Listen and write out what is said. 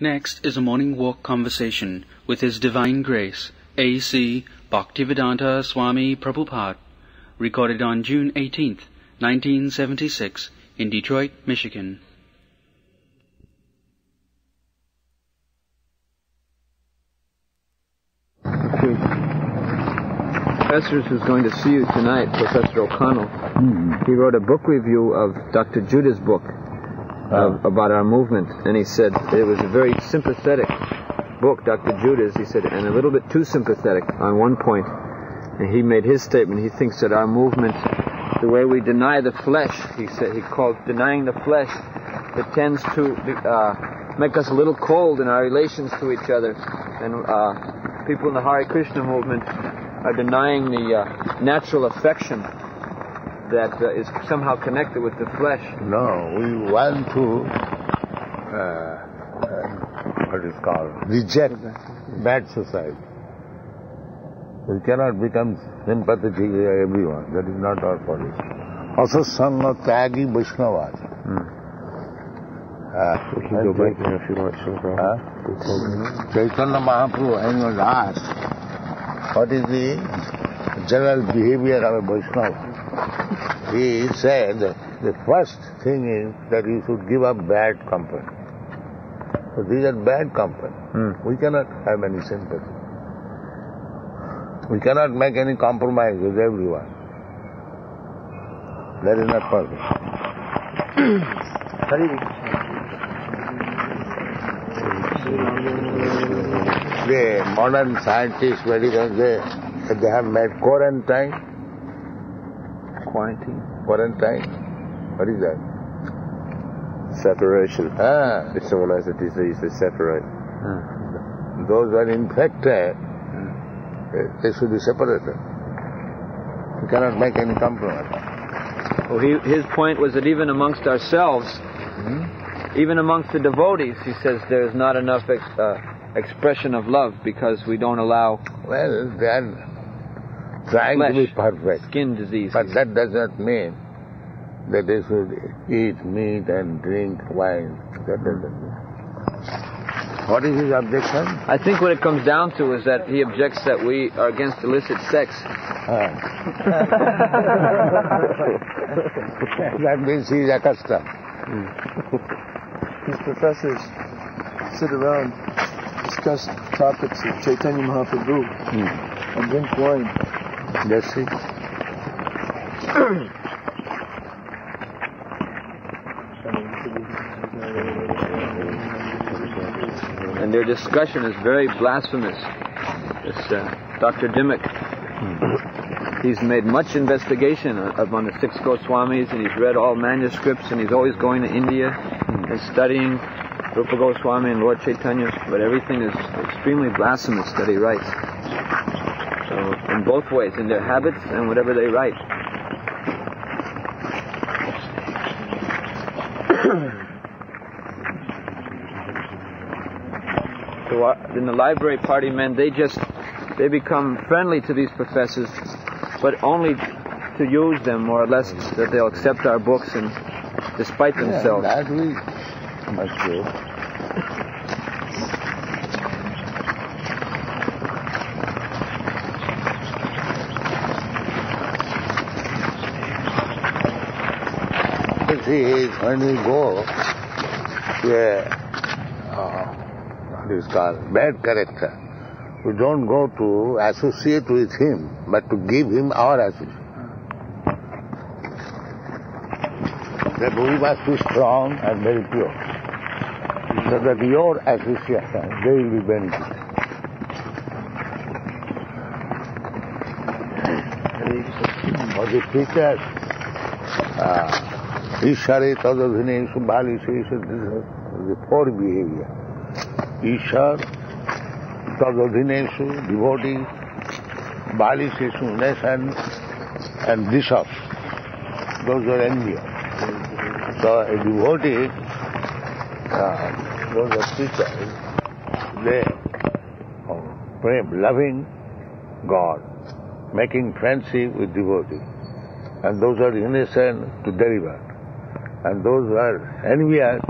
Next is a morning walk conversation with His Divine Grace, A.C. Bhaktivedanta Swami Prabhupada, recorded on June 18th, 1976, in Detroit, Michigan. Professor who's going to see you tonight, Professor O'Connell. He wrote a book review of Dr. Judah's book about our movement, and he said it was a very sympathetic book, Dr. Judah's, he said, and a little bit too sympathetic on one point. And he made his statement. He thinks that our movement, the way we deny the flesh, he said, he called denying the flesh, it tends to make us a little cold in our relations to each other. And people in the Hare Krishna movement are denying the natural affection that is somehow connected with the flesh. No, we want to, what is called, reject bad society. We cannot become sympathetic with everyone. That is not our policy. Asasanga Tyagi Vaishnava. We can go back there if you want. Chaitanya Mahaprabhu, when he was asked, what is the general behavior of a Vaishnava? He said the first thing is that you should give up bad company. So these are bad company. We cannot have any sympathy. We cannot make any compromise with everyone. That is not possible. The modern scientists, they have made quarantine. Quarantine? What is that? Separation. If someone has a disease, they separate. Those who are infected, they should be separated. We cannot make any compromise. Well, his point was that even amongst ourselves, even amongst the devotees, he says there is not enough expression of love because we don't allow... Well, they are trying to be perfect. Skin disease. But that does not mean that they should eat meat and drink wine. That doesn't mean. What is his objection? I think what it comes down to is that he objects that we are against illicit sex. That means he is accustomed. His professors sit around, discuss topics of Chaitanya Mahaprabhu, and drink wine. That's it. And their discussion is very blasphemous. This Dr. Dimmock, he's made much investigation on the 6 Goswamis, and he's read all manuscripts, and he's always going to India and studying Rupa Goswami and Lord Chaitanya, but everything is extremely blasphemous that he writes. So, in both ways, in their habits and whatever they write. So in the library party men, they become friendly to these professors, but only to use them more or less, that they'll accept our books and despite themselves. That we must do. When we go to what is called bad character, we don't go to associate with him, but to give him our association. That we must be strong and very pure, so that your association, they will be benefited. For the teachers, Ishare Tadadhineshu Baliseshu, this is the 4 behavior. Ishar, Tadadhineshu, devotee, Baliseshu, nation, and bishops. Those are envious. So a devotee, those are teachers, they are loving God, making friendship with devotee. And those are innocent to deliver. And those who are envious,